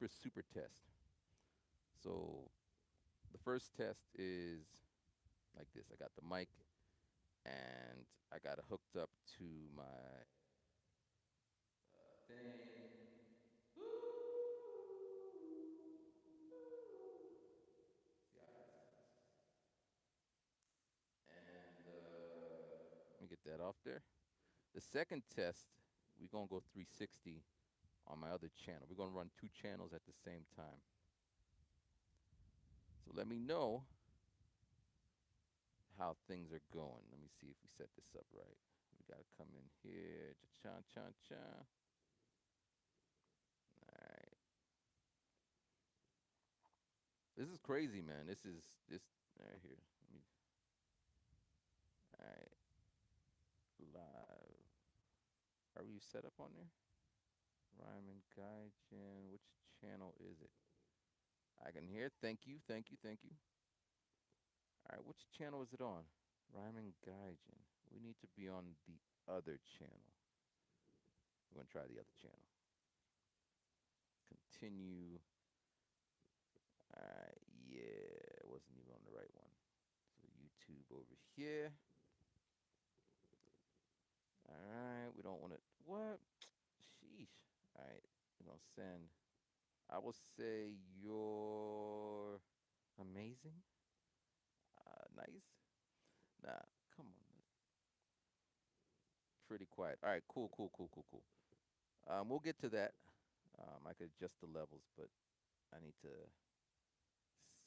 for super test. So the first test is like this. I got the mic and I got it hooked up to my thing. See how that sounds. And let me get that off there. The second test, we're gonna go 360 on my other channel. We're gonna run two channels at the same time. So let me know how things are going. Let me see if we set this up right. We gotta come in here. Cha cha cha. All right. This is crazy, man. This right here. Let me. All right. Live. Are we set up on there? Ryman Gaijin. Which channel is it? I can hear. Thank you. Thank you. Thank you. All right. Which channel is it on? Ryman Gaijin. We need to be on the other channel. We're gonna try the other channel. Continue. Alright, yeah, it wasn't even on the right one. So YouTube over here. Alright, we don't want to. What? Sheesh. Alright, we're gonna send. I will say you're amazing. Nice. Nah, come on. Pretty quiet. Alright, cool, cool, cool, cool, cool. We'll get to that. I could adjust the levels, but I need to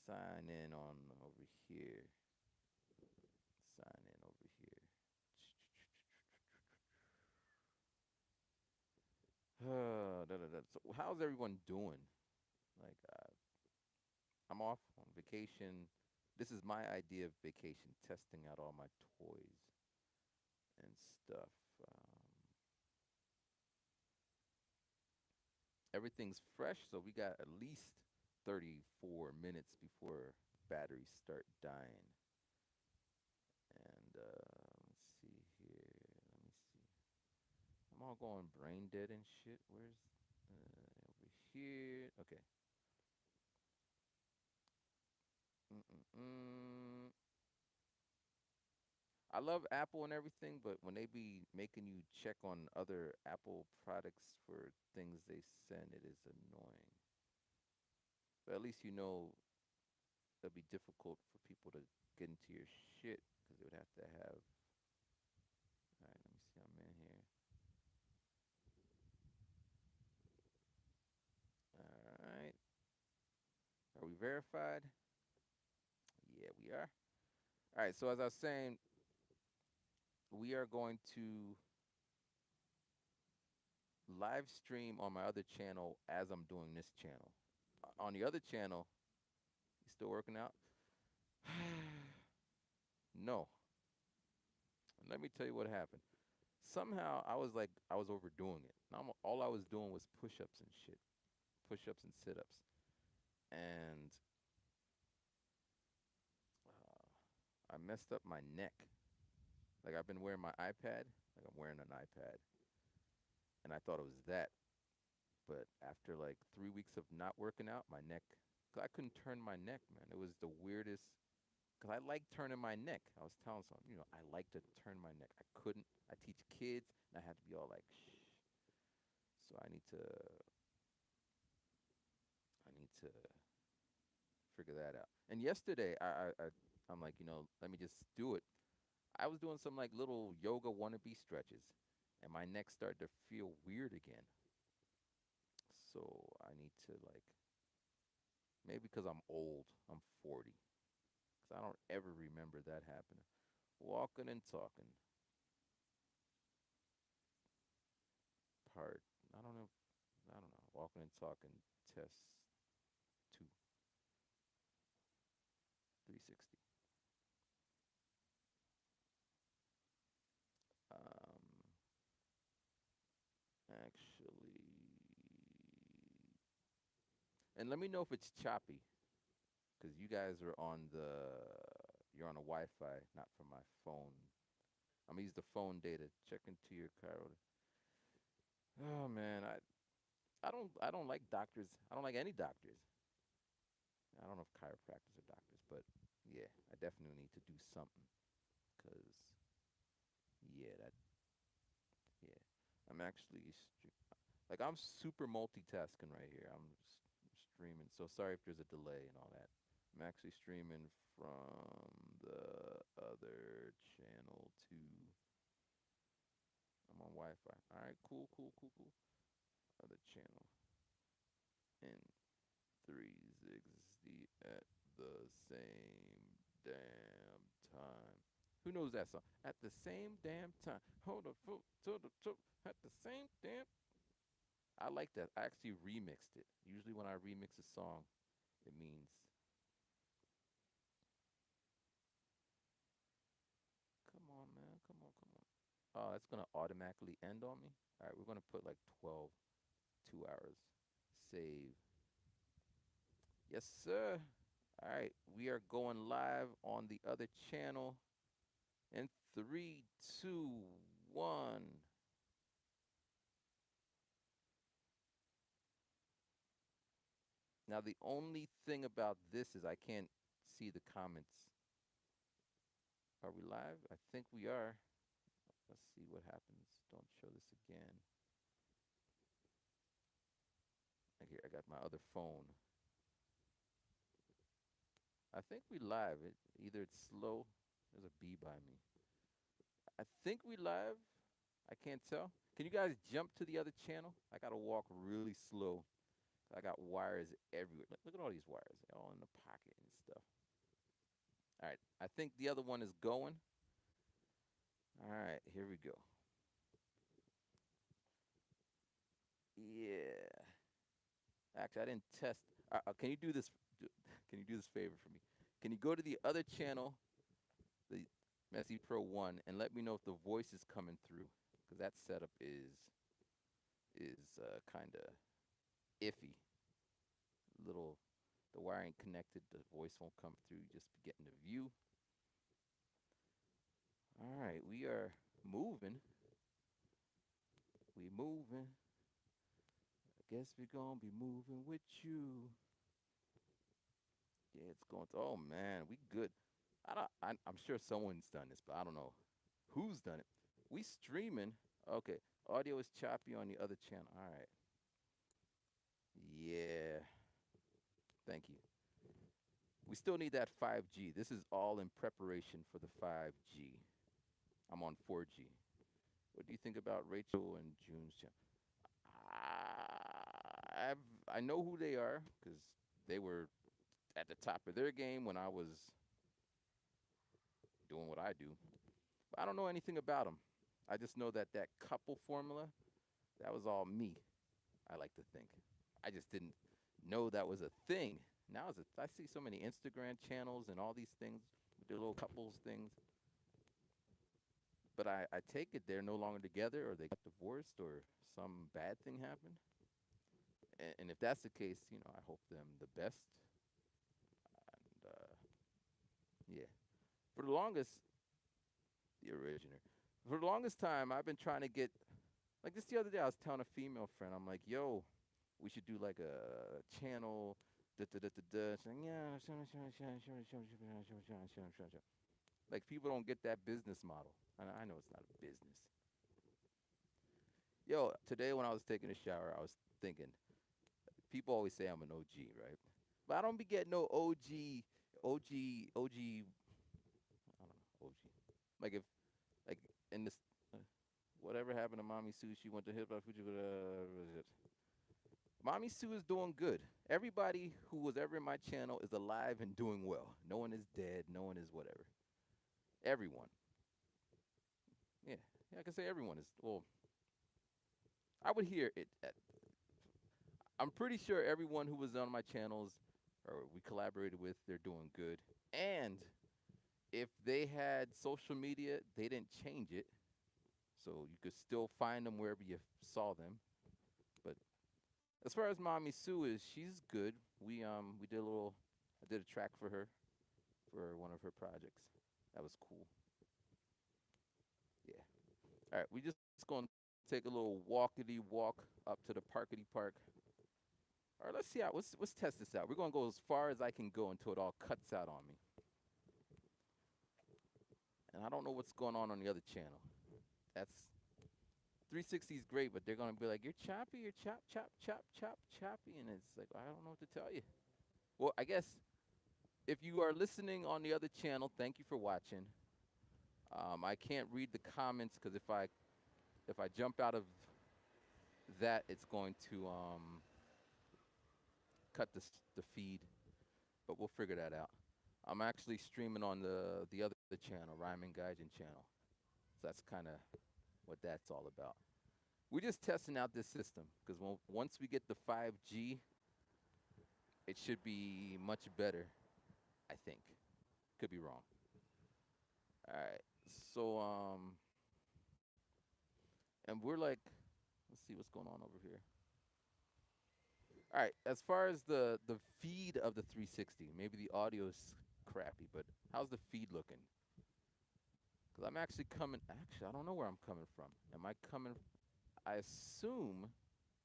sign in on over here. Sign in over here. So how's everyone doing? Like, I'm off on vacation. This is my idea of vacation, testing out all my toys and stuff. Everything's fresh, so we got at least 34 minutes before batteries start dying. And let's see here. Let me see. I'm all going brain dead and shit. Where's over here? Okay. Mm-mm-mm. I love Apple and everything, but when they be making you check on other Apple products for things they send, it is annoying. But at least you know it'll be difficult for people to get into your shit because they would have to have. All right, let me see. I'm in here. All right. Are we verified? Yeah, we are. All right. So as I was saying, we are going to live stream on my other channel as I'm doing this channel. On the other channel, you still working out? No. And let me tell you what happened. Somehow I was like I was overdoing it. All I was doing was push-ups and shit, push-ups and sit-ups, and I messed up my neck. Like I've been wearing my iPad, like I'm wearing an iPad, and I thought it was that. But after like 3 weeks of not working out, my neck, 'cause I couldn't turn my neck, man. It was the weirdest. Cause I like turning my neck. I was telling someone, I like to turn my neck. I couldn't. I teach kids, and I had to be all like, shh. So I need to figure that out. And yesterday, I'm like, let me just do it. I was doing some like little yoga wannabe stretches, and my neck started to feel weird again. So I need to like maybe because I'm old, I'm 40, because I don't ever remember that happening. Walking and talking part. I don't know. I don't know. Walking and talking test two 360. Um, actually, and let me know if it's choppy, because you guys are on you're on a Wi-Fi, not from my phone. I'm gonna use the phone data. Check into your car. Oh man, I don't like doctors. I don't like any doctors. I don't know if chiropractors are doctors, but yeah, I definitely need to do something because yeah, that yeah. I'm actually like I'm super multitasking right here. I'm streaming. So sorry if there's a delay and all that. I'm actually streaming from the other channel to I'm on Wi-Fi. All right, cool, cool, cool, cool. Other channel in 360 at the same damn time. Who knows that song? At the same damn time. Hold the foot to the toe at the same damn. I like that. I actually remixed it. Usually when I remix a song, it means come on, man, come on, come on. Oh, it's gonna automatically end on me. All right, we're gonna put like 12, 2 hours. Save. Yes, sir. All right, we are going live on the other channel in three, two, one. Now, the only thing about this is I can't see the comments. Are we live? I think we are. Let's see what happens. Don't show this again. Here, I got my other phone. I think we live. Either it's slow. There's a bee by me. I think we live. I can't tell. Can you guys jump to the other channel? I gotta walk really slow. I got wires everywhere. Look at all these wires, they're all in the pocket and stuff. All right, I think the other one is going. All right, here we go. Yeah. Actually, I didn't test. Can you do this? Can you do this favor for me? Can you go to the other channel, the Messi Pro One, and let me know if the voice is coming through? Because that setup is kind of iffy. Little, the wire ain't connected. The voice won't come through. You just be getting the view. All right, we are moving. We moving. I guess we gonna be moving with you. Yeah, it's going to. Oh man, we good. I don't. I'm sure someone's done this, but I don't know who's done it. We streaming. Okay, audio is choppy on the other channel. All right. Yeah. Thank you. We still need that 5G. This is all in preparation for the 5G. I'm on 4G. What do you think about Rachel and June's channel? I've I know who they are because they were at the top of their game when I was doing what I do. But I don't know anything about them. I just know that that couple formula, that was all me. I like to think. I just didn't know that was a thing. Now I see so many Instagram channels and all these things, the little couples things. But I take it they're no longer together or they got divorced or some bad thing happened. And if that's the case, I hope them the best. And yeah, for the longest, the originator. For the longest time, I've been trying to get like this the other day. I was telling a female friend, I'm like, "Yo, we should do like a channel." Da, da, da, da, da. She's like, yeah, sure. Like people don't get that business model. I know it's not a business. Yo, today when I was taking a shower, I was thinking. People always say I'm an OG, right? But I don't be getting no OG. I don't know, OG. Like if like in this whatever happened to Mommy Sue, she went to hip hop Fuji. Mommy Sue is doing good. Everybody who was ever in my channel is alive and doing well. No one is dead. No one is whatever. Everyone. Yeah, yeah. I can say everyone is. Well, I would hear it. I'm pretty sure everyone who was on my channels or we collaborated with, they're doing good. And if they had social media, they didn't change it, so you could still find them wherever you saw them. But as far as Mommy Sue is, she's good. We did a little. I did a track for her for one of her projects. That was cool. Yeah. All right, we just gonna take a little walkity walk up to the parkity park. All right, let's see out. Let's test this out. We're gonna go as far as I can go until it all cuts out on me. And I don't know what's going on the other channel. That's 360 is great, but they're gonna be like, "You're choppy, you're choppy," and it's like I don't know what to tell you. Well, I guess if you are listening on the other channel, thank you for watching. I can't read the comments because if I jump out of that, it's going to cut the feed. But we'll figure that out. I'm actually streaming on the other channel, Ryman Gaijin channel. So that's kind of what that's all about. We're just testing out this system because once we get the 5G, it should be much better, I think. Could be wrong. All right. So and we're like, let's see what's going on over here. All right. As far as the feed of the 360, maybe the audio is crappy, but how's the feed looking? Because I'm actually coming. Actually, I don't know where I'm coming from. Am I coming? I assume,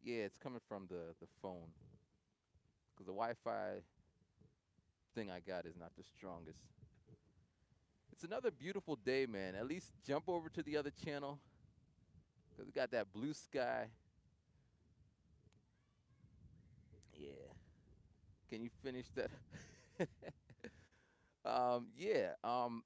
yeah, it's coming from the phone. Because the Wi-Fi thing I got is not the strongest. It's another beautiful day, man. At least jump over to the other channel. Because we got that blue sky. Yeah. Can you finish that? Yeah. Um,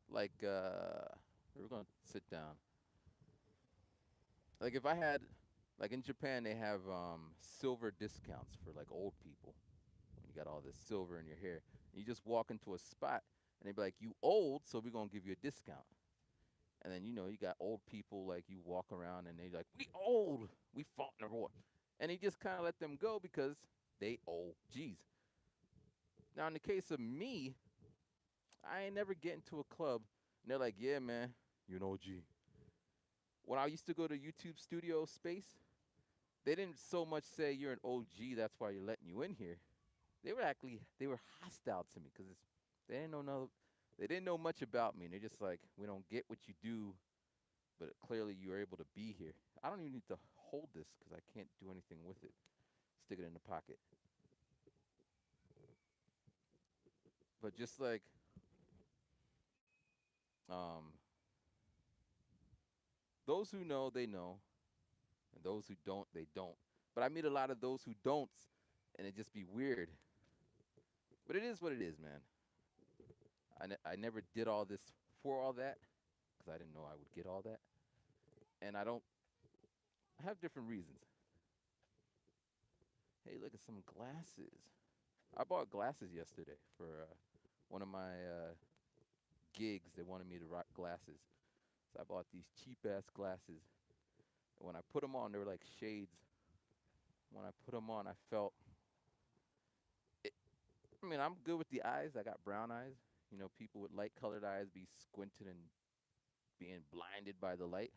like, we're going to sit down. Like, if I had, like in Japan, they have silver discounts for like old people. When you got all this silver in your hair. And you just walk into a spot, and they be like, "You old, so we're going to give you a discount." And then, you got old people, like, you walk around, and they like, "We old. We fought in the war." And he just kind of let them go because they old. Jeez. Now, in the case of me, I ain't never get into a club, and they're like, "Yeah, man, you're an OG." When I used to go to YouTube studio space, they didn't so much say you're an OG, that's why you're letting you in here. They were hostile to me because they didn't know they didn't know much about me, and they're just like, "We don't get what you do, but clearly you're able to be here." I don't even need to hold this because I can't do anything with it. Stick it in the pocket. But just like um, those who know, they know, and those who don't, they don't. But I meet a lot of those who don't, and it just be weird. But it is what it is, man. I never did all this for all that because I didn't know I would get all that, and I have different reasons. Hey, look at some glasses. I bought glasses yesterday for one of my gigs. They wanted me to rock glasses. So I bought these cheap ass glasses. And when I put them on, they were like shades. When I put them on, I felt it. I mean, I'm good with the eyes. I got brown eyes. People with light colored eyes be squinting and being blinded by the light.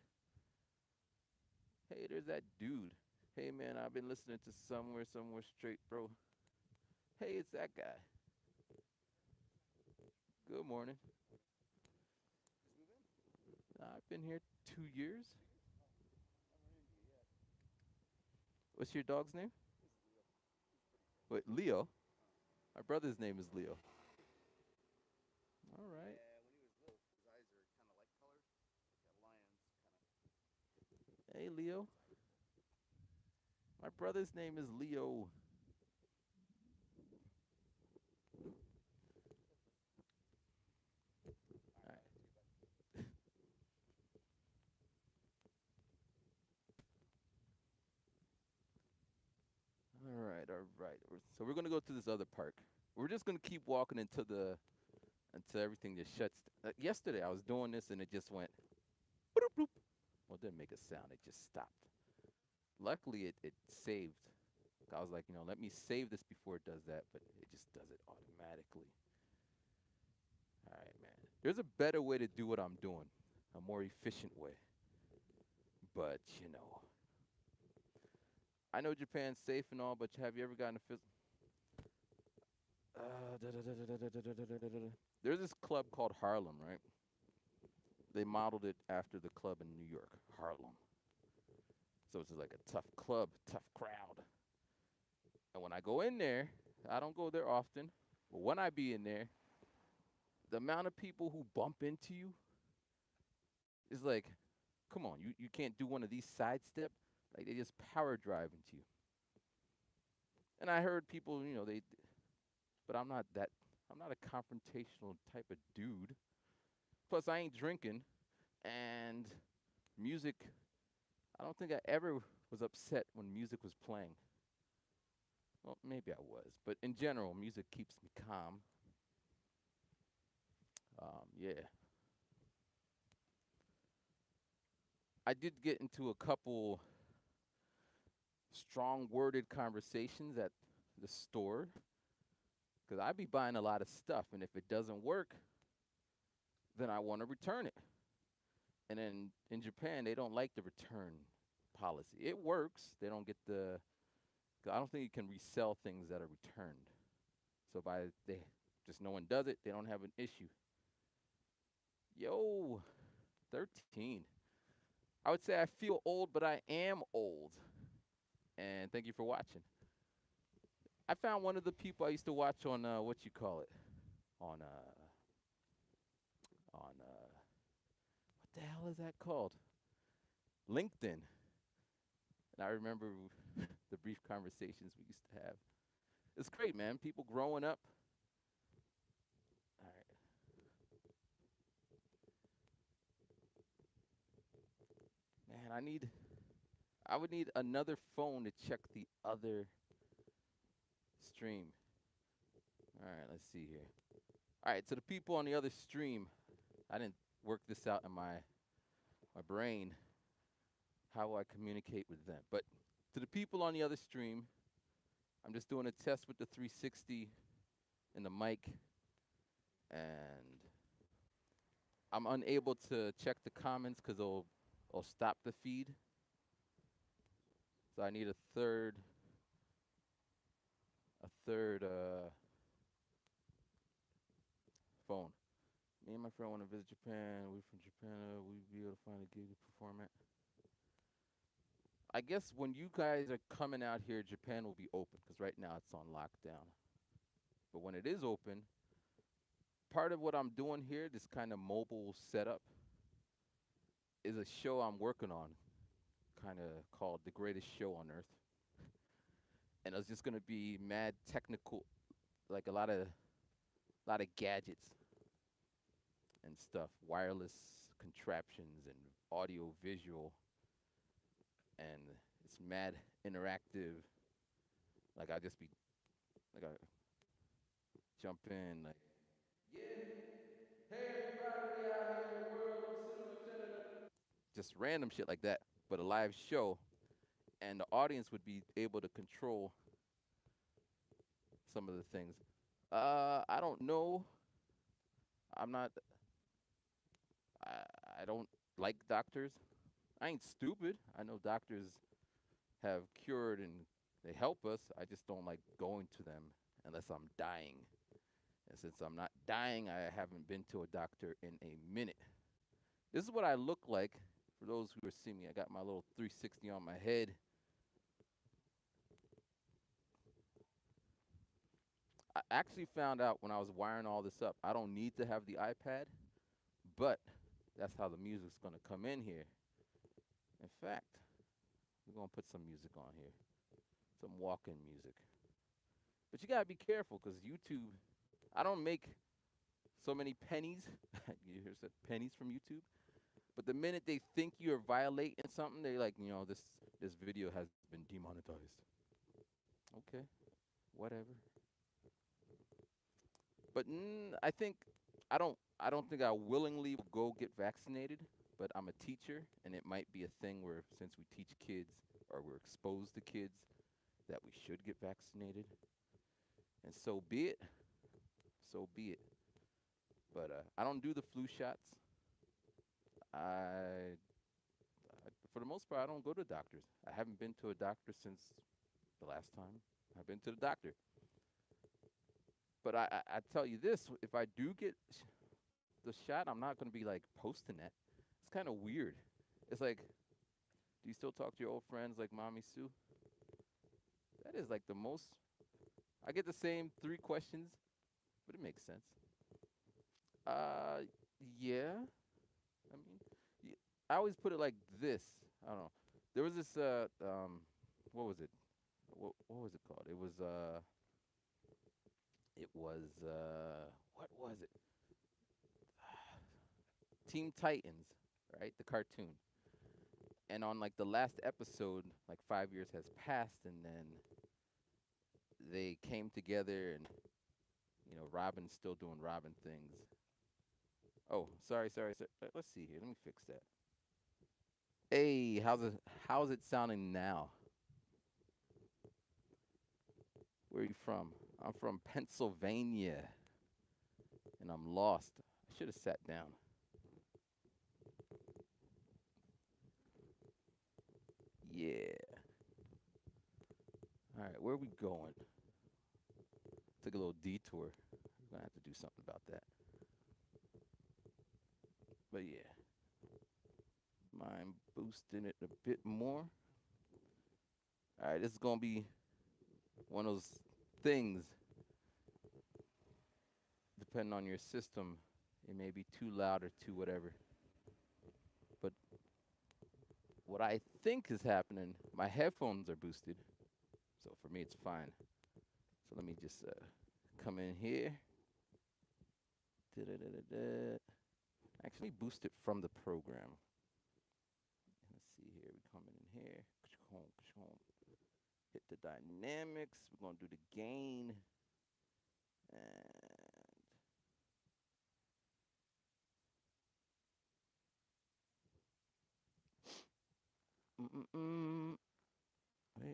Hey, there's that dude. Hey, man, I've been listening to somewhere straight, bro. Hey, it's that guy. Good morning. I've been here 2 years. What's your dog's name? Wait, Leo. My brother's name is Leo. All right. Hey, Leo. My brother's name is Leo. All right. All right. All right. So we're gonna go to this other park. We're just gonna keep walking until everything just shuts. Yesterday I was doing this and it just went. Bloop, bloop. Well, it didn't make a sound. It just stopped. Luckily, it saved. I was like, let me save this before it does that, but it just does it automatically. All right, man. There's a better way to do what I'm doing, a more efficient way. But I know Japan's safe and all, but have you ever gotten a There's this club called Harlem, right? They modeled it after the club in New York, Harlem. So it's like a tough club, tough crowd. And when I go in there, I don't go there often, but when I be in there, the amount of people who bump into you is like, come on, you can't do one of these sidestep. Like they just power drive into you. And I heard people, but I'm not a confrontational type of dude. Plus, I ain't drinking, and music, I don't think I ever was upset when music was playing. Well, maybe I was, but in general, music keeps me calm. Yeah, I did get into a couple strong-worded conversations at the store because I be buying a lot of stuff, and if it doesn't work, then I want to return it. And then in Japan, they don't like the return policy. It works. They don't get the. 'Cause I don't think you can resell things that are returned. So by they just no one does it, they don't have an issue. Yo, 13. I would say I feel old, but I am old. And thank you for watching. I found one of the people I used to watch on what you call it on what the hell is that called? LinkedIn. And I remember the brief conversations we used to have. It's great, man. People growing up. All right, man. I would need another phone to check the other stream. All right, let's see here. All right, so the people on the other stream, I didn't work this out in my brain how I communicate with them. But to the people on the other stream, I'm just doing a test with the 360 and the mic, and I'm unable to check the comments because it'll stop the feed. So I need a third phone. Me and my friend want to visit Japan. We're from Japan. We'd be able to find a gig to perform at. I guess when you guys are coming out here, Japan will be open because right now it's on lockdown. But when it is open, part of what I'm doing here, this kind of mobile setup, is a show I'm working on, kind of called The Greatest Show on Earth. And it's just gonna be mad technical, like a lot of gadgets and stuff, wireless contraptions and audio visual, and it's mad interactive. Like I just be like I jump in like, hey everybody out here in the world, just random shit like that, but a live show, and the audience would be able to control some of the things. I don't know. I'm not. I don't like doctors. I ain't stupid. I know doctors have cured and they help us. I just don't like going to them unless I'm dying. And since I'm not dying, I haven't been to a doctor in a minute. This is what I look like for those who are seeing me. I got my little 360 on my head. I actually found out when I was wiring all this up, I don't need to have the iPad, but that's how the music's going to come in here. In fact, we're going to put some music on here, some walk-in music. But you got to be careful because YouTube, I don't make so many pennies. You hear said pennies from YouTube. But the minute they think you're violating something, they're like, this video has been demonetized. Okay, whatever. But I don't think I willingly will go get vaccinated. But I'm a teacher, and it might be a thing where since we teach kids or we're exposed to kids, that we should get vaccinated. And so be it. So be it. But I don't do the flu shots. I, for the most part, I don't go to doctors. I haven't been to a doctor since the last time I've been to the doctor. But I tell you this: if I do get the shot, I'm not going to be like posting that. kind of weird. It's like, do you still talk to your old friends like Mommy Sue? That is like the most. I get the same 3 questions, but it makes sense. Uh, yeah. I mean, I always put it like this. I don't know. There was this what was it? What was it called? What was it? Teen Titans, right? The cartoon. And on like the last episode, like 5 years has passed, and then they came together, and Robin's still doing Robin things. Oh, sorry. Let's see here. Let me fix that. Hey, how's it sounding now? Where are you from? I'm from Pennsylvania, and I'm lost. I should have sat down. Yeah. All right, where are we going? Took a little detour. We're gonna have to do something about that. But yeah, mind boosting it a bit more. All right, this is gonna be one of those things. Depending on your system, it may be too loud or too whatever. But what I think is happening, my headphones are boosted, so for me it's fine. So let me just come in here. Da-da-da-da-da. Actually, boost it from the program. Let's see here. We come in here. Hit the dynamics. We're gonna do the gain. And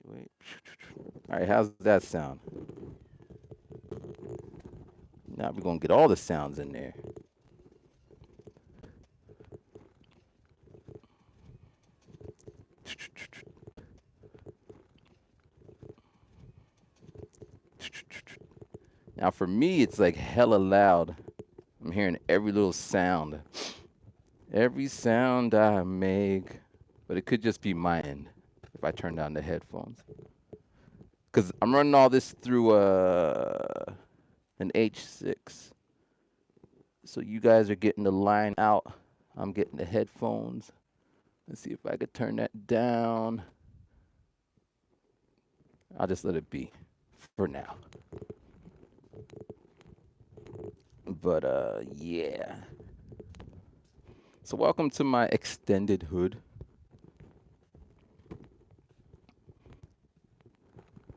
wait. All right, how's that sound? Now we're gonna get all the sounds in there. Now for me, it's like hella loud. I'm hearing every little sound. Every sound I make. But it could just be my end if I turn down the headphones. Because I'm running all this through an H6. So you guys are getting the line out. I'm getting the headphones. Let's see if I could turn that down. I'll just let it be for now. But yeah. So welcome to my extended hood.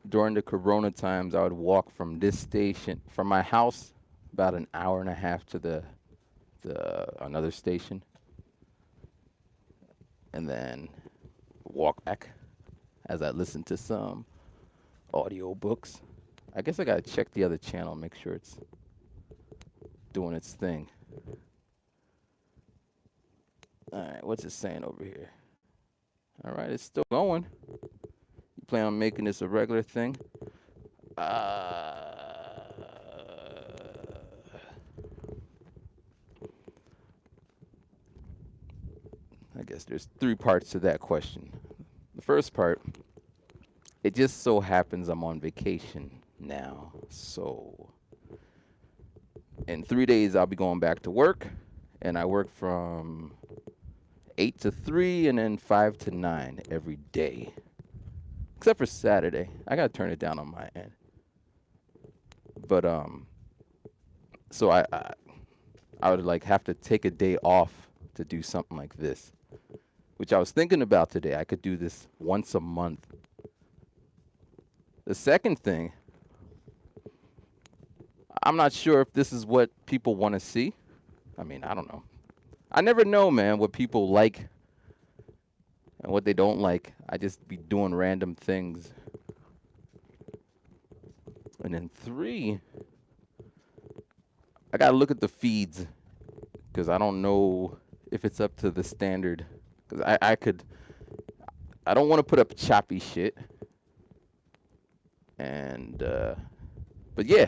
During the corona times, I would walk from this station, from my house, about an hour and a half to the another station, and then walk back as I listen to some audio books. I guess I gotta check the other channel, make sure it's doing its thing. All right, what's it saying over here? All right, it's still going. You plan on making this a regular thing? I guess there's 3 parts to that question. The first part, it just so happens I'm on vacation now. So in 3 days, I'll be going back to work. And I work from 8 to 3 and then 5 to 9 every day. Except for Saturday. I got to turn it down on my end. But, so I would like have to take a day off to do something like this, which I was thinking about today. I could do this once a month. The second thing, I'm not sure if this is what people want to see. I mean, I don't know. I never know, man, what people like and what they don't like. I just be doing random things. And then 3, I got to look at the feeds because I don't know if it's up to the standard. Because I don't want to put up choppy shit. And, but yeah,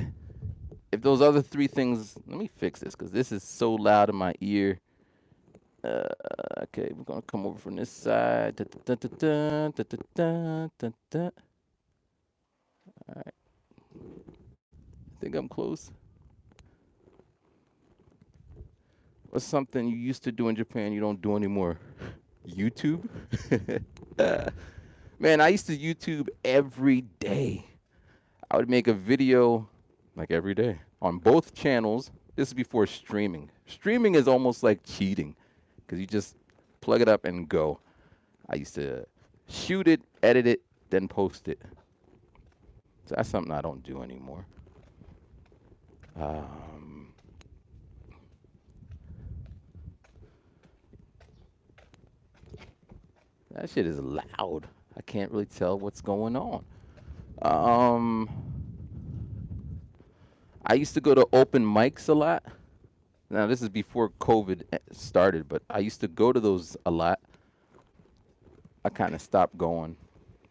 if those other 3 things, let me fix this because this is so loud in my ear. Okay, we're gonna come over from this side. Dun, dun, dun, dun, dun, dun, dun, dun, dun. All right, I think I'm close. What's something you used to do in Japan you don't do anymore? YouTube? Man, I used to YouTube every day. I would make a video like every day on both channels. This is before streaming. Streaming is almost like cheating because you just plug it up and go. I used to shoot it, edit it, then post it. So that's something I don't do anymore. Um, that shit is loud. I can't really tell what's going on. Um, I used to go to open mics a lot. Now this is before COVID started, but I used to go to those a lot. I kind of stopped going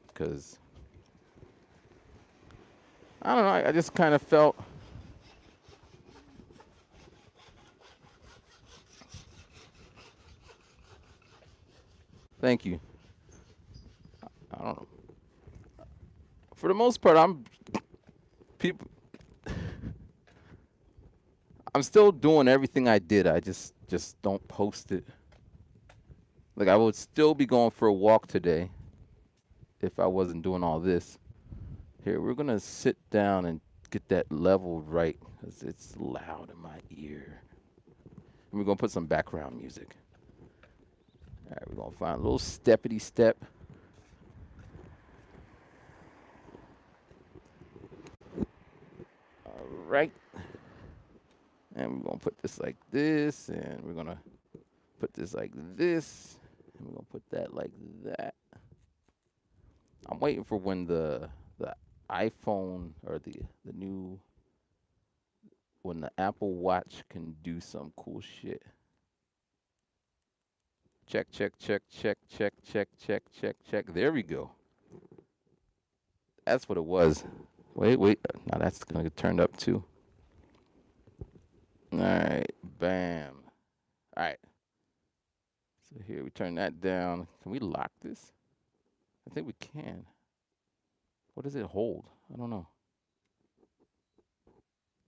because I don't know. I just kind of felt. Thank you. I don't know. For the most part, people. I'm still doing everything I did. I just don't post it. Like I would still be going for a walk today if I wasn't doing all this. Here, we're gonna sit down and get that level right because it's loud in my ear. And we're gonna put some background music. All right, we're gonna find a little steppity step. All right. And we're gonna put this like this, and we're gonna put this like this, and we're gonna put that like that. I'm waiting for when the iPhone or the new when the Apple Watch can do some cool shit. Check, check, check, check, check, check, check, check, check. There we go. That's what it was. Wait, wait. Now that's gonna get turned up too. All right, bam. All right. So here we turn that down. Can we lock this? I think we can. What does it hold? I don't know.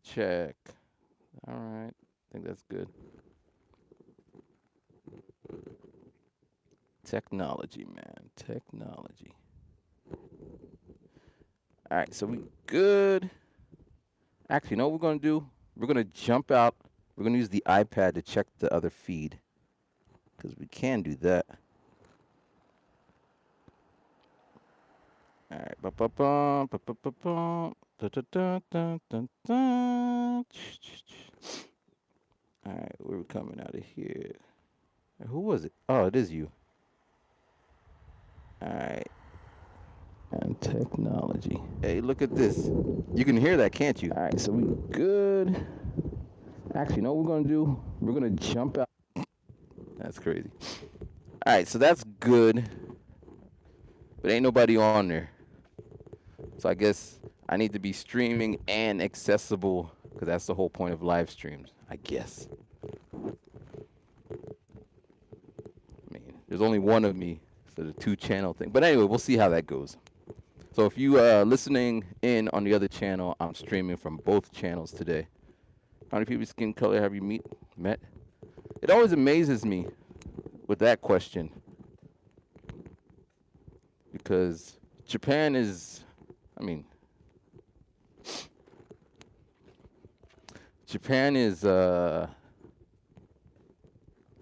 Check. All right. I think that's good. Technology, man. Technology. All right, so we good. Actually, you know what we're going to do? We're going to jump out. We're going to use the iPad to check the other feed because we can do that. All right. Ba-ba-bum, ba-ba-ba-bum, da-da-da-da-da-da. All right, we're coming out of here. Who was it? Oh, it is you. All right. And technology. Hey, look at this. You can hear that, can't you? All right, so we good. Actually, you know what we're gonna do? We're gonna jump out. That's crazy. All right, so that's good, but ain't nobody on there. So I guess I need to be streaming and accessible because that's the whole point of live streams, I guess. I mean, there's only one of me, so the 2-channel thing. But anyway, we'll see how that goes. So if you listening in on the other channel, I'm streaming from both channels today. How many people's skin color have you met? It always amazes me with that question because Japan is, I mean, Japan is, the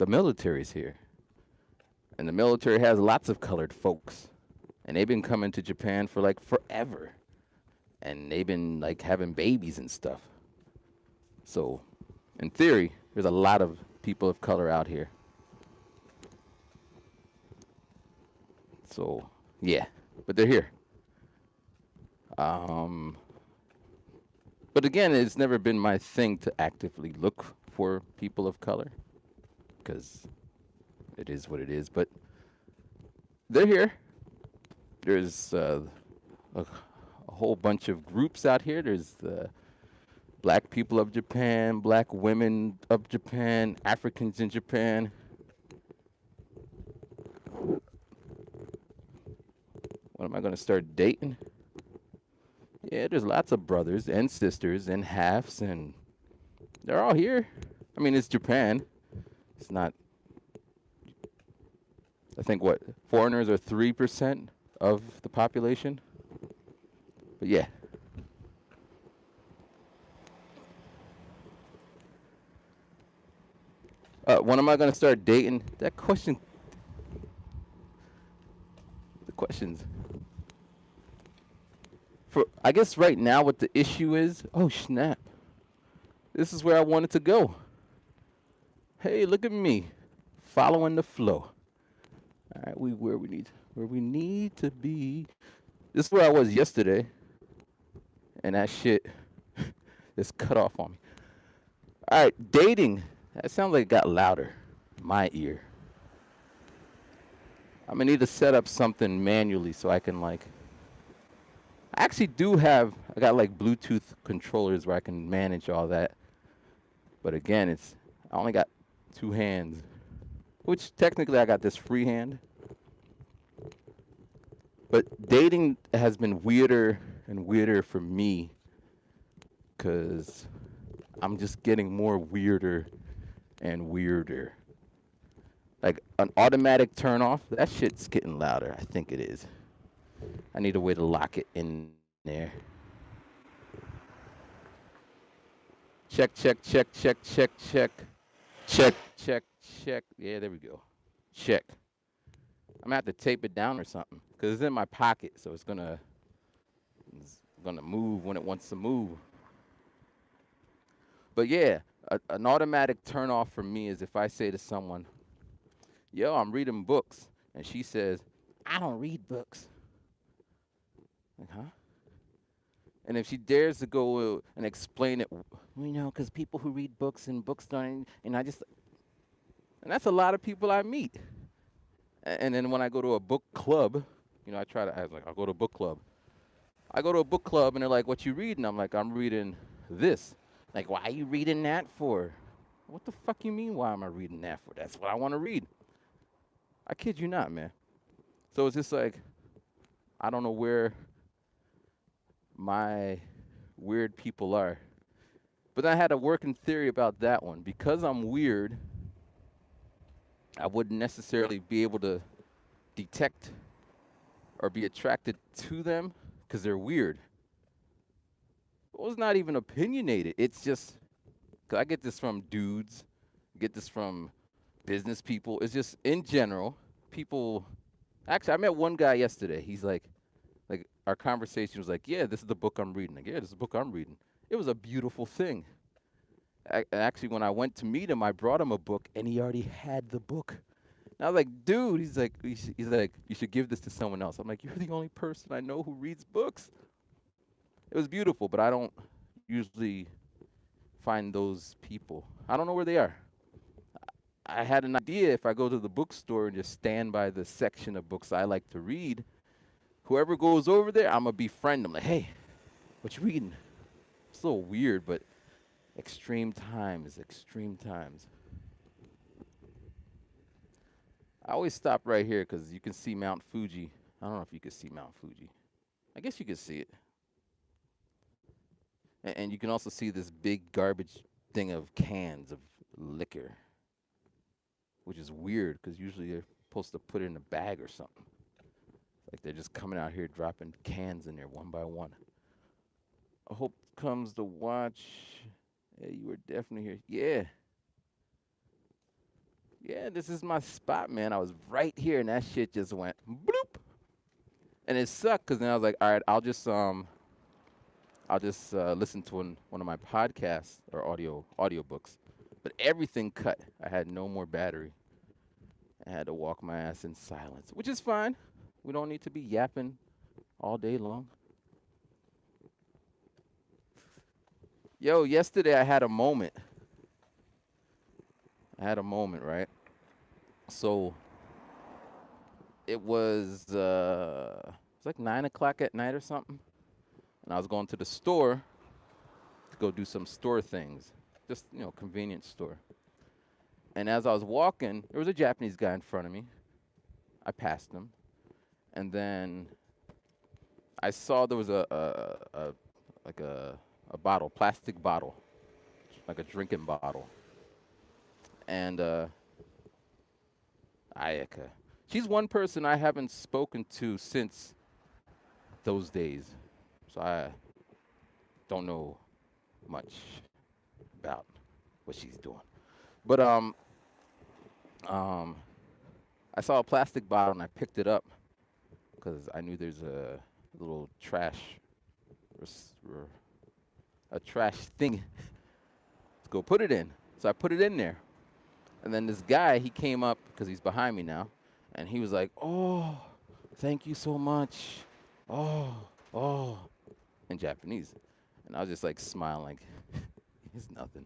military's here. And the military has lots of colored folks. And they've been coming to Japan for like forever. And they've been like having babies and stuff. So, in theory, there's a lot of people of color out here. So, yeah, but they're here. But again, it's never been my thing to actively look for people of color because it is what it is. But they're here. There's a whole bunch of groups out here. There's the Black people of Japan, Black women of Japan, Africans in Japan. What am I gonna start dating? Yeah, there's lots of brothers and sisters and halves, and they're all here. I mean, it's Japan. It's not. I think what foreigners are 3% of the population. But yeah, when am I gonna start dating? That question. The questions. For I guess right now, what the issue is. Oh snap! This is where I wanted to go. Hey, look at me, following the flow. All right, where we need to be. This is where I was yesterday, and that shit is cut off on me. All right, dating. That sounds like it got louder. My ear. I'm gonna need to set up something manually so I can like. I actually do have. I got like Bluetooth controllers where I can manage all that. But again, it's. I only got two hands, which technically I got this free hand. But dating has been weirder and weirder for me because I'm just getting more weirder and weirder. Like an automatic turn off, that shit's getting louder. I think it is. I need a way to lock it in there. Check, check, check, check, check, check. Check, check, check. Yeah, there we go. Check. I'm gonna have to tape it down or something because it's in my pocket, so it's gonna move when it wants to move. But yeah, an automatic turn off for me is if I say to someone, "Yo, I'm reading books," and she says, "I don't read books." Like, huh? And if she dares to go and explain it, because people who read books and books don't, and and that's a lot of people I meet. And then when I go to a book club, I was like, I'll go to a book club. I go to a book club and they're like, "What you reading?" I'm like, "I'm reading this." Like, "Why are you reading that for?" What the fuck you mean? Why am I reading that for? That's what I want to read. I kid you not, man. So it's just like, I don't know where my weird people are. But I had a working theory about that one. Because I'm weird, I wouldn't necessarily be able to detect or be attracted to them because they're weird. Well, it's not even opinionated. It's just, 'cause I get this from dudes, get this from business people. It's just in general, people. Actually, I met one guy yesterday. He's like our conversation was like, "Yeah, this is the book I'm reading." Like, "Yeah, this is the book I'm reading." It was a beautiful thing. Actually, when I went to meet him, I brought him a book, and he already had the book. And I was like, "Dude," he's like, "You should give this to someone else." I'm like, "You're the only person I know who reads books." It was beautiful, but I don't usually find those people. I don't know where they are. I had an idea if I go to the bookstore and just stand by the section of books I like to read, whoever goes over there, I'm going to befriend them. Like, "Hey, what you reading?" It's a little weird, but extreme times. I always stop right here because you can see Mount Fuji. I don't know if you can see Mount Fuji. I guess you can see it. And you can also see this big garbage thing of cans of liquor, which is weird because usually they're supposed to put it in a bag or something. Like they're just coming out here dropping cans in there one by one. I hope comes to watch. Hey, you were definitely here. Yeah. Yeah, this is my spot, man. I was right here and that shit just went bloop. And it sucked because then I was like, all right, I'll just listen to one of my podcasts or audiobooks. But everything cut. I had no more battery. I had to walk my ass in silence, which is fine. We don't need to be yapping all day long. Yo, yesterday I had a moment. I had a moment, right? So it's like 9 o'clock at night or something, and I was going to the store to go do some store things, just convenience store. And as I was walking, there was a Japanese guy in front of me. I passed him, and then I saw there was a like a bottle, plastic bottle, like a drinking bottle, and Ayaka. She's one person I haven't spoken to since those days, so I don't know much about what she's doing. But um, I saw a plastic bottle and I picked it up because I knew there's a little trash, or a trash thing to go put it in. So I put it in there, and then this guy he came up because he's behind me now, and he was like, "Oh, thank you so much. Oh, oh," in Japanese, and I was just like smiling, like it's nothing.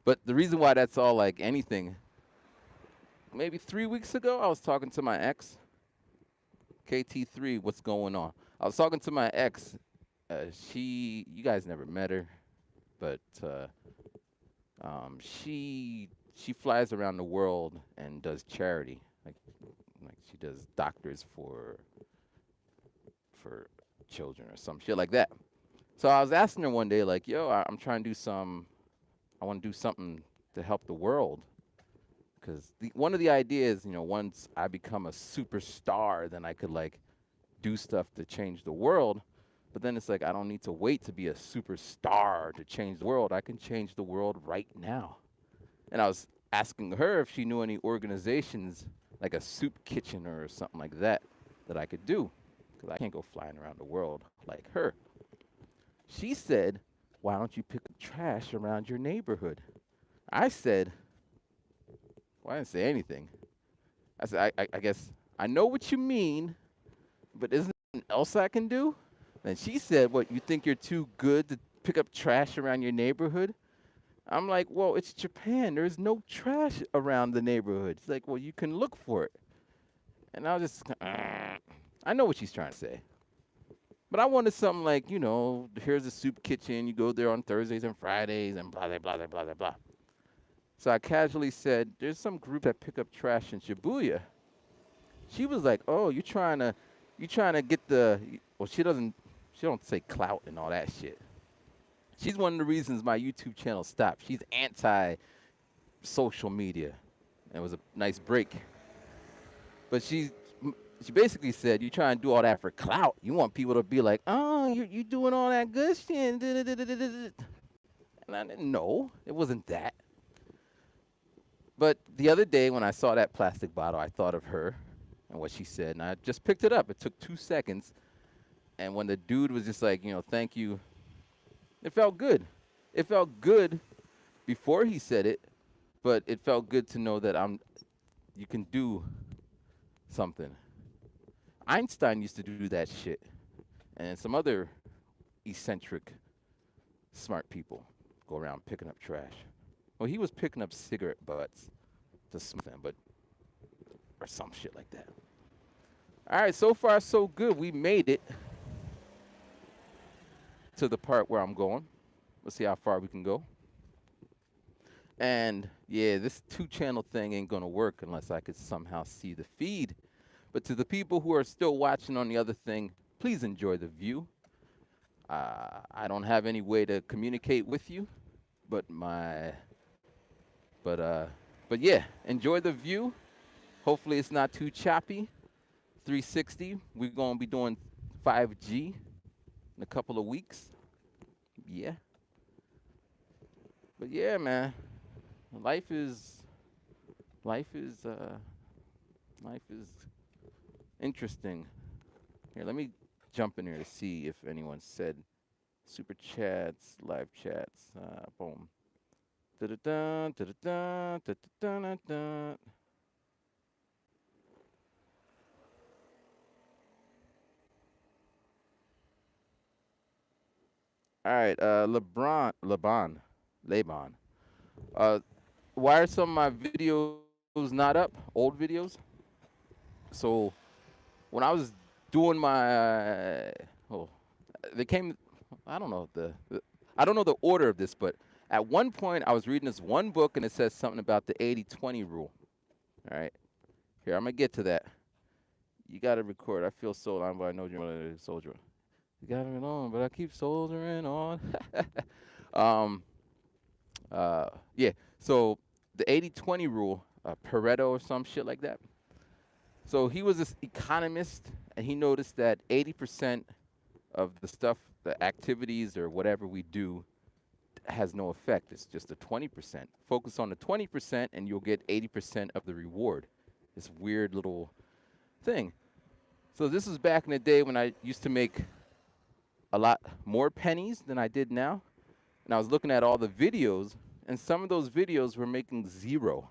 But the reason why that's all like anything, maybe 3 weeks ago, I was talking to my ex, KT3. What's going on? I was talking to my ex. You guys never met her, but she flies around the world and does charity, like she does doctors for children or some shit like that. So I was asking her one day, like, yo, I'm trying to do I want to do something to help the world. Because one of the ideas, once I become a superstar, then I could like do stuff to change the world. But then it's like I don't need to wait to be a superstar to change the world. I can change the world right now. And I was asking her if she knew any organizations like a soup kitchen or something like that I could do, because I can't go flying around the world like her. She said, "Why don't you pick up trash around your neighborhood?" I said, "Well, I didn't say anything." I said, I guess I know what you mean, but isn't there anything else I can do?" And she said, "What, you think you're too good to pick up trash around your neighborhood?" I'm like, "Well, it's Japan. There's no trash around the neighborhood." She's like, "Well, you can look for it." And I was just, I know what she's trying to say. But I wanted something like, here's a soup kitchen. You go there on Thursdays and Fridays and blah, blah, blah, blah, blah, blah. So I casually said, there's some group that pick up trash in Shibuya. She was like, "Oh, you trying to get well, she don't say clout and all that shit." She's one of the reasons my YouTube channel stopped. She's anti social media. And it was a nice break. But she basically said, "You try and do all that for clout. You want people to be like, oh, you doing all that good shit." And I didn't know. It wasn't that. But the other day when I saw that plastic bottle, I thought of her and what she said, and I just picked it up. It took 2 seconds. And when the dude was just like, "Thank you," it felt good. It felt good before he said it, but it felt good to know that you can do something. Einstein used to do that shit, and some other eccentric, smart people go around picking up trash. Well, he was picking up cigarette butts to smoke them, but or some shit like that. All right, so far so good. We made it to the part where I'm going. Let's see how far we can go. And yeah, this two-channel thing ain't gonna work unless I could somehow see the feed. But to the people who are still watching on the other thing, please enjoy the view. I don't have any way to communicate with you, but but uh, but yeah, enjoy the view. Hopefully it's not too choppy. 360. We're gonna be doing 5G in a couple of weeks. Yeah, but yeah, man, life is life is life is interesting. Here, let me jump in here to see if anyone said super chats, live chats. Boom. Da-da-da, da-da-da, da-da-da-da-da. All right, Laban. Uh, why are some of my videos not up? Old videos. So when I was doing my, oh, they came. I don't know I don't know the order of this, but at one point I was reading this one book and it says something about the 80-20 rule. All right, here I'm gonna get to that. You gotta record. I feel so alive, but I know you're a soldier. You got me alone, but I keep soldiering on. um, yeah. So the 80-20 rule, Pareto or some shit like that. So he was this economist, and he noticed that 80% of the stuff, the activities or whatever we do, has no effect. It's just a 20%. Focus on the 20%, and you'll get 80% of the reward. This weird little thing. So this was back in the day when I used to make a lot more pennies than I did now. And I was looking at all the videos, and some of those videos were making zero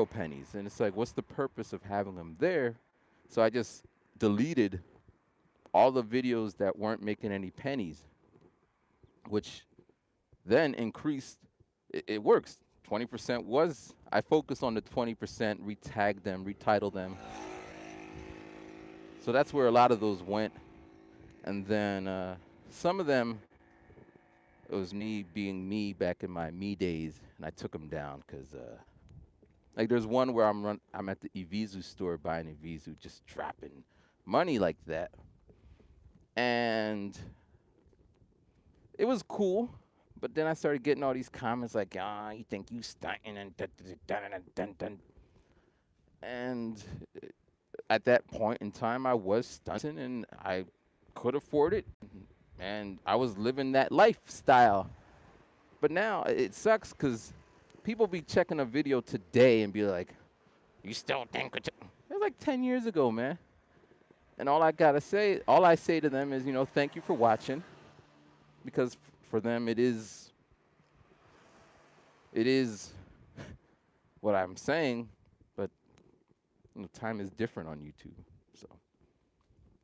pennies. And it's like, what's the purpose of having them there? So I just deleted all the videos that weren't making any pennies, which then increased. It works. 20% was, I focused on the 20%, retagged them, retitled them. So that's where a lot of those went. And then some of them, it was me being me back in my me days, and I took them down because, like, there's one where I'm at the Evisu store buying Evisu, just dropping money like that, and it was cool. But then I started getting all these comments like, "Ah, you think you stunting and dun, dun, dun, dun, dun, dun." And at that point in time, I was stunting, and I could afford it, and I was living that lifestyle. But now it sucks because people be checking a video today and be like, "You still think it's?" It's like 10 years ago, man. And all I say to them is, thank you for watching, because for them it is what I'm saying, but time is different on YouTube. So,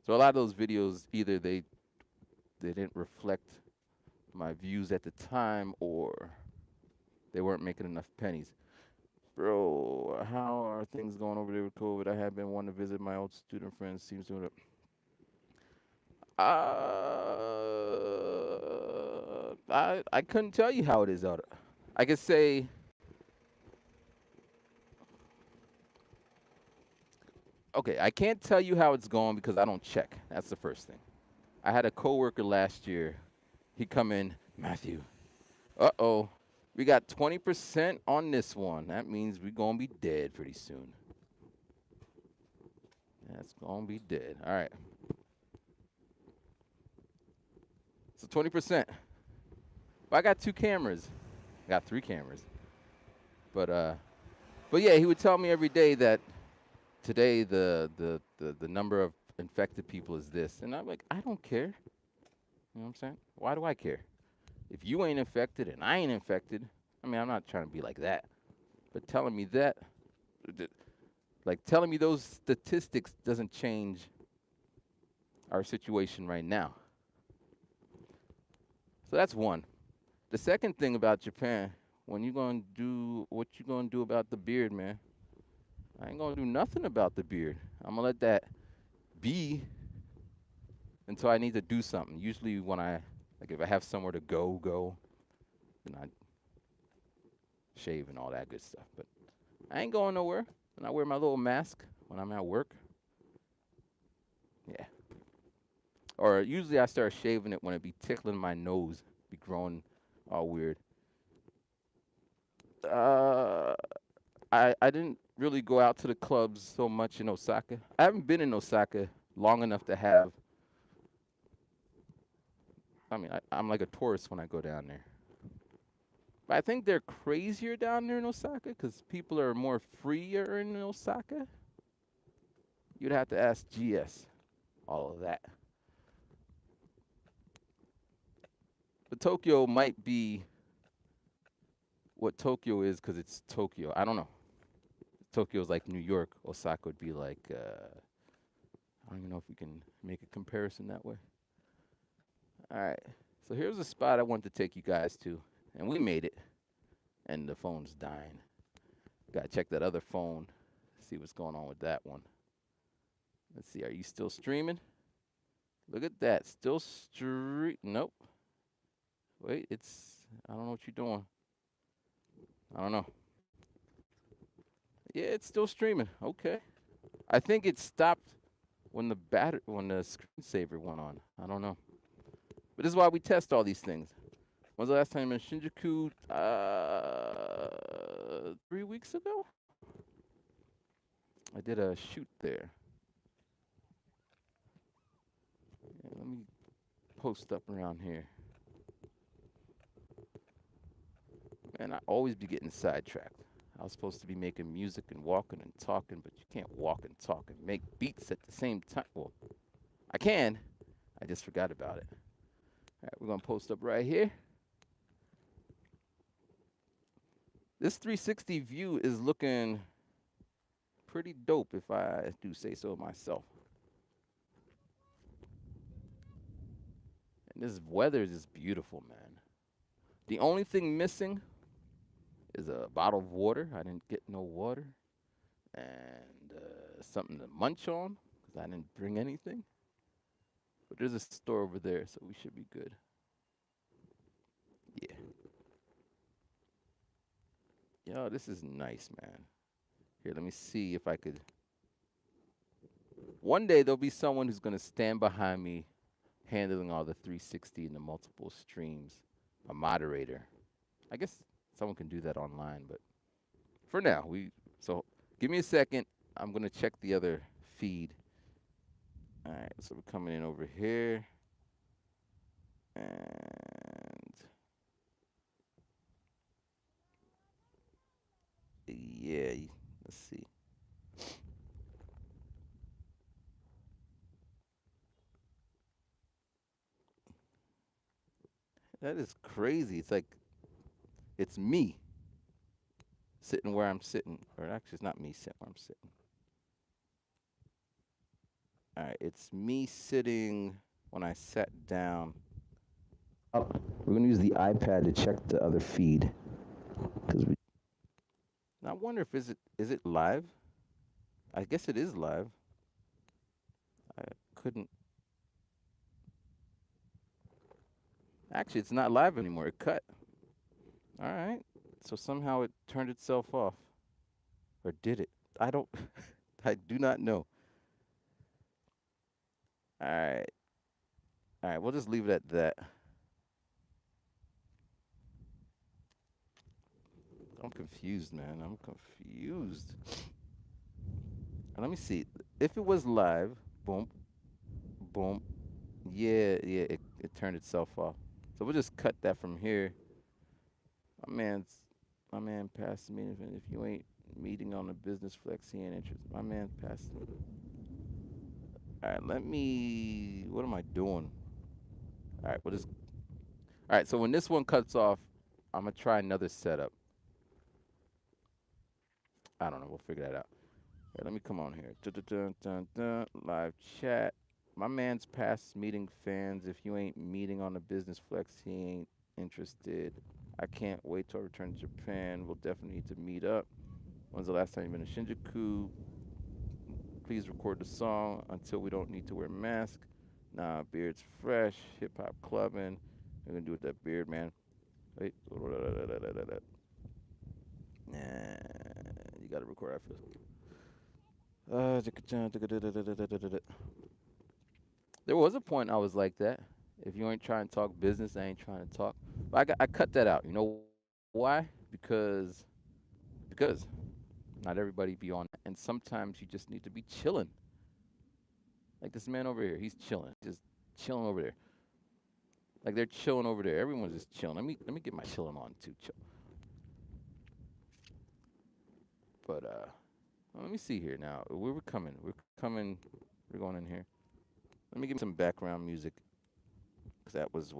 so a lot of those videos either they didn't reflect my views at the time, or they weren't making enough pennies. Bro, how are things going over there with COVID? I have been wanting to visit my old student friends. Seems to. I couldn't tell you how it is out. I could say, okay, I can't tell you how it's going because I don't check. That's the first thing. I had a coworker last year. He come in, Matthew. Uh-oh. We got 20% on this one. That means we're going to be dead pretty soon. That's going to be dead. All right. So 20%. Well, I got 2 cameras. I got 3 cameras. But yeah, he would tell me every day that today the number of infected people is this. And I'm like, I don't care. You know what I'm saying? Why do I care? If you ain't infected and I ain't infected, I mean, I'm not trying to be like that. But telling me that, like telling me those statistics doesn't change our situation right now. So that's one. The second thing about Japan, when you gonna do what you gonna do about the beard, man? I ain't gonna do nothing about the beard. I'm gonna let that be until I need to do something. Usually when if I have somewhere to go, then I shave and all that good stuff. But I ain't going nowhere. And I wear my little mask when I'm at work. Yeah. Or usually I start shaving it when it be tickling my nose, be growing all weird. Uh, I didn't really go out to the clubs so much in Osaka. I haven't been in Osaka long enough to have. I mean, I'm like a tourist when I go down there. But I think they're crazier down there in Osaka because people are more freer in Osaka. You'd have to ask GS all of that. But Tokyo might be what Tokyo is because it's Tokyo. I don't know. Tokyo's like New York. Osaka would be like, I don't even know if we can make a comparison that way. All right. So here's a spot I want to take you guys to. And we made it. And the phone's dying. Gotta check that other phone. See what's going on with that one. Let's see. Are you still streaming? Look at that. Still Nope. Wait, I don't know what you're doing. I don't know. Yeah, it's still streaming. Okay. I think it stopped when the screensaver went on. I don't know. But this is why we test all these things. When's the last time in Shinjuku? 3 weeks ago. I did a shoot there. Yeah, let me post up around here. Man, I always be getting sidetracked. I was supposed to be making music and walking and talking, but you can't walk and talk and make beats at the same time. Well, I can. I just forgot about it. All right, we're gonna post up right here. This 360 view is looking pretty dope, if I do say so myself. And this weather is just beautiful, man. The only thing missing is a bottle of water. I didn't get no water. And something to munch on, because I didn't bring anything. But there's a store over there, so we should be good. Yeah. Yo, this is nice, man. Here, let me see if I could. One day there'll be someone who's gonna stand behind me handling all the 360 and the multiple streams. A moderator. I guess someone can do that online, but for now, so give me a second. I'm gonna check the other feed. All right, so we're coming in over here. And yeah, let's see. That is crazy. It's like it's me sitting where I'm sitting, or actually, it's not me sitting where I'm sitting. All right, it's me sitting when I sat down. Oh, we're gonna use the iPad to check the other feed because we. I wonder if is it live? I guess it is live. I couldn't. Actually, it's not live anymore. It cut. All right. So somehow it turned itself off, or did it? I don't. I do not know. All right. All right. We'll just leave it at that. I'm confused, man. I'm confused. Let me see. If it was live, boom, boom. Yeah, yeah, it turned itself off. So we'll just cut that from here. My man's, my man passed me. If you ain't meeting on a business flex, he ain't interested. My man passed me. All right, let me. What am I doing? All right, we'll just. All right, so when this one cuts off, I'm gonna try another setup. I don't know. We'll figure that out. All right, let me come on here. Dun, dun, dun, dun, dun. Live chat. My man's past meeting fans. If you ain't meeting on a business flex, he ain't interested. I can't wait till I return to Japan. We'll definitely need to meet up. When's the last time you've been to Shinjuku? Please record the song until we don't need to wear mask. Nah, beard's fresh. Hip hop clubbing. We're gonna do with that beard, man. Wait. Nah, you gotta record after this. There was a point I was like that. If you ain't trying to talk business, I ain't trying to talk. But I cut that out. You know why? Because not everybody be on that. And sometimes you just need to be chilling. Like this man over here, he's chilling. Just chilling over there. Like they're chilling over there. Everyone's just chilling. Let me get my chilling on too. Chill. But let me see here now. Where we're coming. We're coming. We're going in here. Let me give some background music, because that was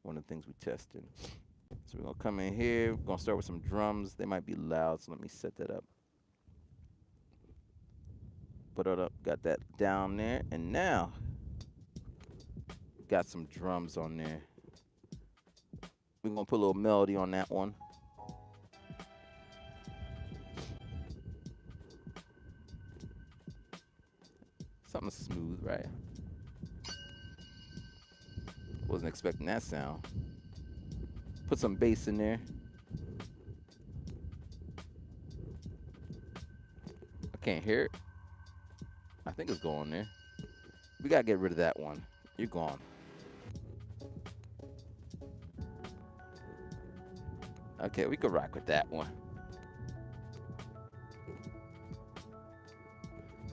one of the things we tested. So we're gonna come in here. We're gonna start with some drums. They might be loud, so let me set that up. Put it up. Got that down there, and now got some drums on there. We're gonna put a little melody on that one. Something smooth, right? Wasn't expecting that sound. Put some bass in there. I can't hear it. I think it's going there. We gotta get rid of that one. You're gone. Okay, we could rock with that one.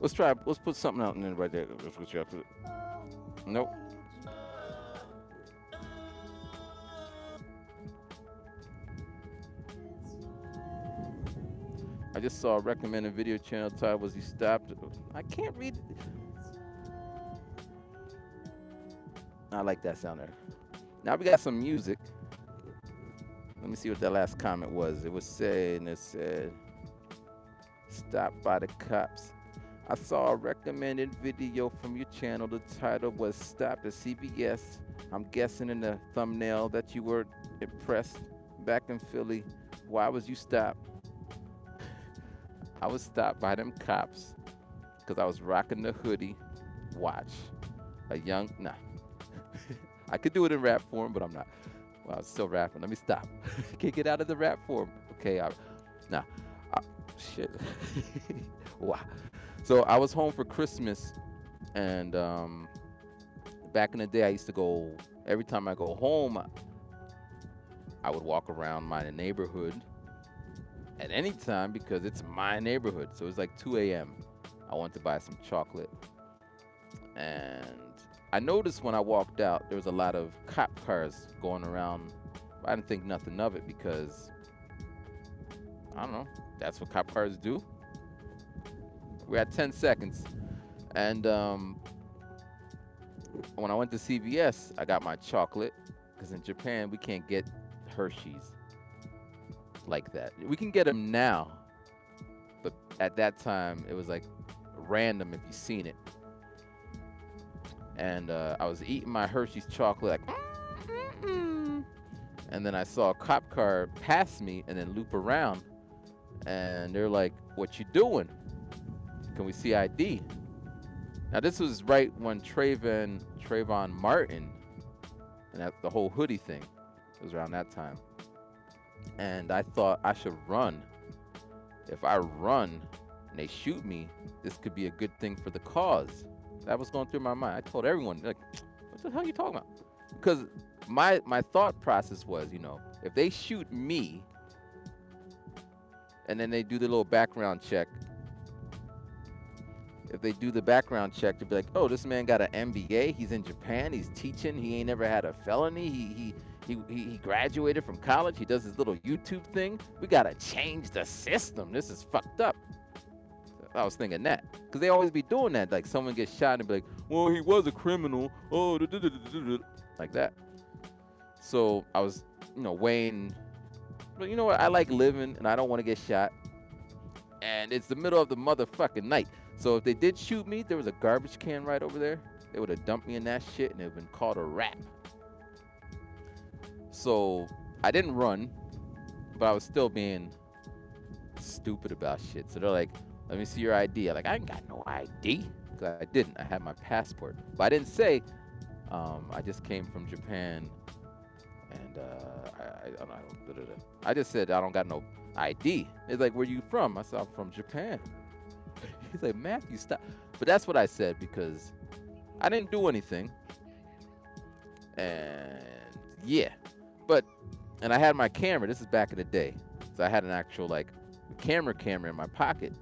Let's try. Let's put something out in there right there. Let's switch up to it. Nope. I just saw a recommended video channel title was he stopped. I can't read. I like that sound there. Now we got some music. Let me see what that last comment was. It was saying, it said, stopped by the cops. I saw a recommended video from your channel. The title was stopped at CVS. I'm guessing in the thumbnail that you were impressed back in Philly. Why was you stopped? I was stopped by them cops because I was rocking the hoodie. Watch. Nah. I could do it in rap form, but I'm not. Well, I was still rapping. Let me stop. Can't get out of the rap form. Okay, shit. Wow. So I was home for Christmas, and back in the day, I used to go, every time I go home, I would walk around my neighborhood at any time because it's my neighborhood. So it was like 2 a.m. I wanted to buy some chocolate, and I noticed when I walked out, there was a lot of cop cars going around. I didn't think nothing of it because, I don't know, that's what cop cars do. We're at 10 seconds. And when I went to CVS, I got my chocolate because in Japan, we can't get Hershey's like that. We can get them now, but at that time, it was like random if you seen it. And I was eating my Hershey's chocolate, like, and then I saw a cop car pass me and then loop around, and they're like, "What you doing? Can we see ID?" Now this was right when Trayvon Martin and that the whole hoodie thing. It was around that time, and I thought I should run. If I run and they shoot me, this could be a good thing for the cause. That was going through my mind. I told everyone, like, what the hell are you talking about? Because my thought process was, if they shoot me and then they do the little background check, if they do the background check to be like, oh, this man got an MBA, he's in Japan, he's teaching, he ain't never had a felony, he graduated from college, he does his little YouTube thing, we gotta change the system, this is fucked up. I was thinking that, because they always be doing that. Like someone gets shot and be like, well, he was a criminal. Oh, like that. So I was, weighing, but you know what? I like living and I don't want to get shot. And it's the middle of the motherfucking night. So if they did shoot me, there was a garbage can right over there. They would have dumped me in that shit and it would have been called a rap. So I didn't run, but I was still being stupid about shit. So they're like, let me see your ID. I'm like, I ain't got no ID. Because I didn't. I had my passport. But I didn't say, I just came from Japan. And I just said, I don't got no ID. It's like, where you from? I said, I'm from Japan. He's like, Matthew, stop. But that's what I said because I didn't do anything. And yeah. And I had my camera. This is back in the day. So I had an actual, camera in my pocket.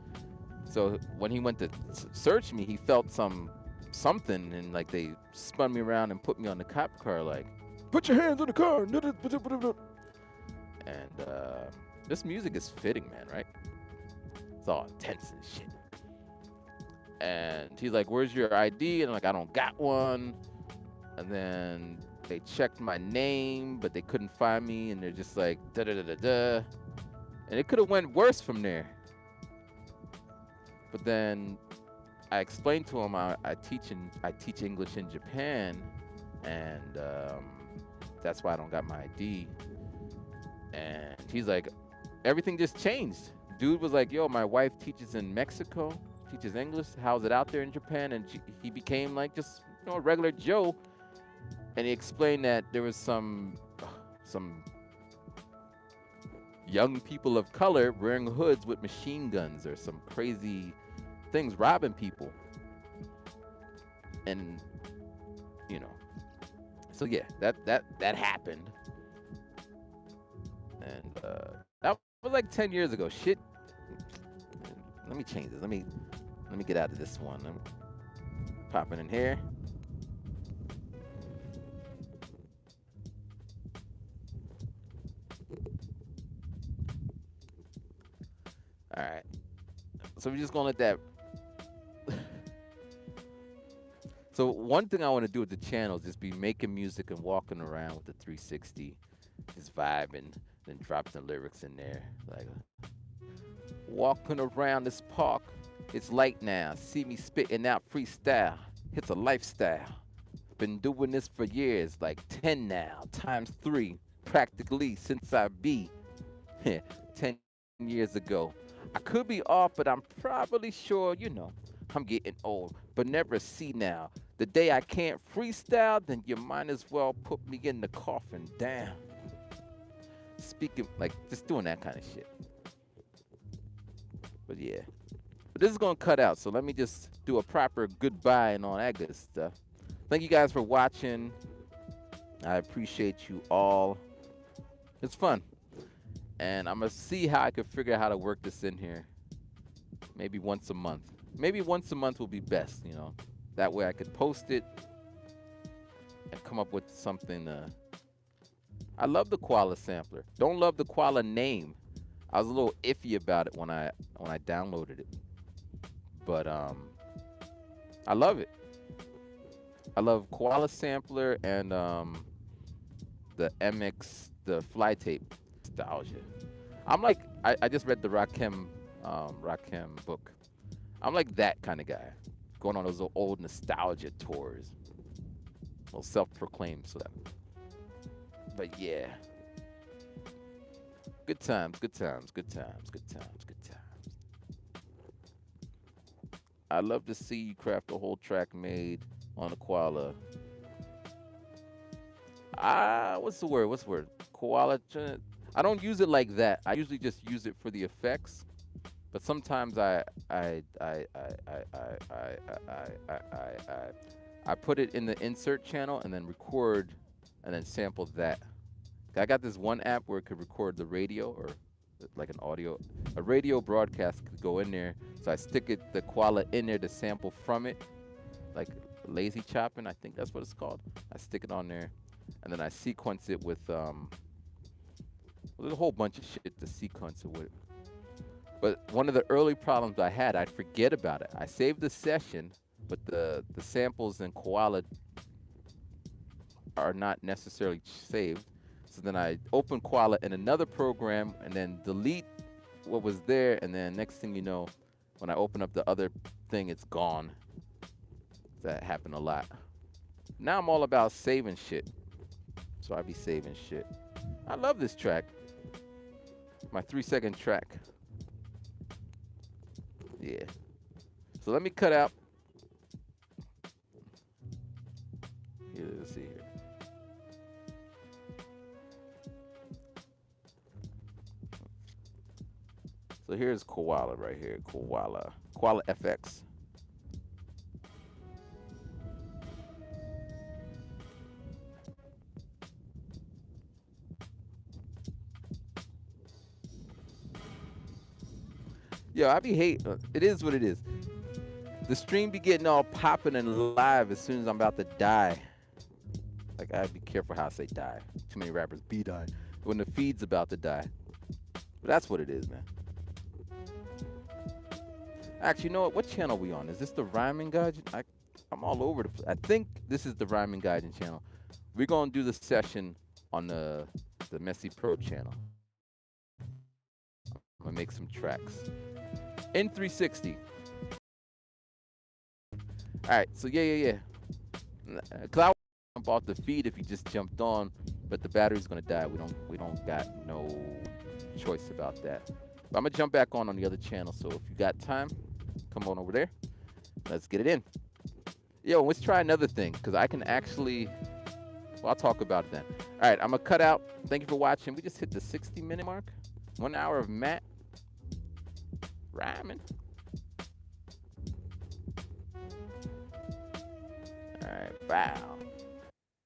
So when he went to search me, he felt something, and they spun me around and put me on the cop car, like, put your hands on the car. And this music is fitting, man, right? It's all intense and shit. And he's like, where's your ID? And I'm like, I don't got one. And then they checked my name, but they couldn't find me, and they're just like, da-da-da-da-da. And it could have went worse from there. But then I explained to him I teach English in Japan, and that's why I don't got my ID. And he's like, everything just changed. Dude was like, yo, my wife teaches in Mexico, teaches English. How's it out there in Japan? And he became like just a regular Joe. And he explained that there was some young people of color wearing hoods with machine guns or some crazy things robbing people. And you know, so yeah, that happened, and that was like 10 years ago. Shit. Let me change this. Let me get out of this one. I'm popping in here. All right. So we're just gonna let that. So one thing I want to do with the channel is just be making music and walking around with the 360, just vibing, then drop the lyrics in there. Like walking around this park, it's light now. See me spitting out freestyle. It's a lifestyle. Been doing this for years, like 10 now, times 3, practically since I be 10 years ago. I could be off, but I'm probably sure, I'm getting old, but never see now. The day I can't freestyle, then you might as well put me in the coffin. Damn. Speaking, like, just doing that kind of shit. But yeah. But this is going to cut out, so let me just do a proper goodbye and all that good stuff. Thank you guys for watching. I appreciate you all. It's fun. And I'm going to see how I can figure out how to work this in here. Maybe once a month. Maybe once a month will be best, That way I could post it and come up with something. I love the Koala sampler. Don't love the Koala name. I was a little iffy about it when I downloaded it. But I love it. I love Koala sampler and the MX, the fly tape nostalgia. I'm like, I just read the Rakim book. I'm like that kind of guy, going on those old nostalgia tours. Well, self-proclaimed, so that. But yeah, good times, good times, good times, good times, good times. I love to see you craft a whole track made on a Koala. What's the word? What's the word? Koala. I don't use it like that. I usually just use it for the effects. But sometimes I put it in the insert channel and then record and then sample that. I got this one app where it could record the radio or like a radio broadcast could go in there. So I stick the Koala in there to sample from it, like lazy chopping. I think that's what it's called. I stick it on there, and then I sequence it with there's a whole bunch of shit to sequence it with. But one of the early problems I had, I'd forget about it. I saved the session, but the samples in Koala are not necessarily saved. So then I open Koala in another program and then delete what was there. And then next thing you know, when I open up the other thing, it's gone. That happened a lot. Now I'm all about saving shit. So I be saving shit. I love this track. My 3-second track. Yeah. So let me cut out. Here, let's see here. So here's Koala right here. Koala FX. Yo, I be hate. It is what it is. The stream be getting all popping and live as soon as I'm about to die. Like, I be careful how I say die. Too many rappers be die. When the feed's about to die. But that's what it is, man. Actually, you know what? What channel we on? Is this the Rhyming Guide? I'm all over the place. I think this is the Rhyming Guide channel. We're going to do the session on the Messy Pro channel. I'm going to make some tracks. In 360. All right, so yeah. Cause I bought the feed if you just jumped on, but the battery's gonna die. We don't got no choice about that. But I'm gonna jump back on the other channel. So if you got time, come on over there. Let's get it in. Yo, let's try another thing because I can actually. Well, I'll talk about it then. All right, I'm gonna cut out. Thank you for watching. We just hit the 60-minute mark. 1 hour of Matt rhyming. right, bow.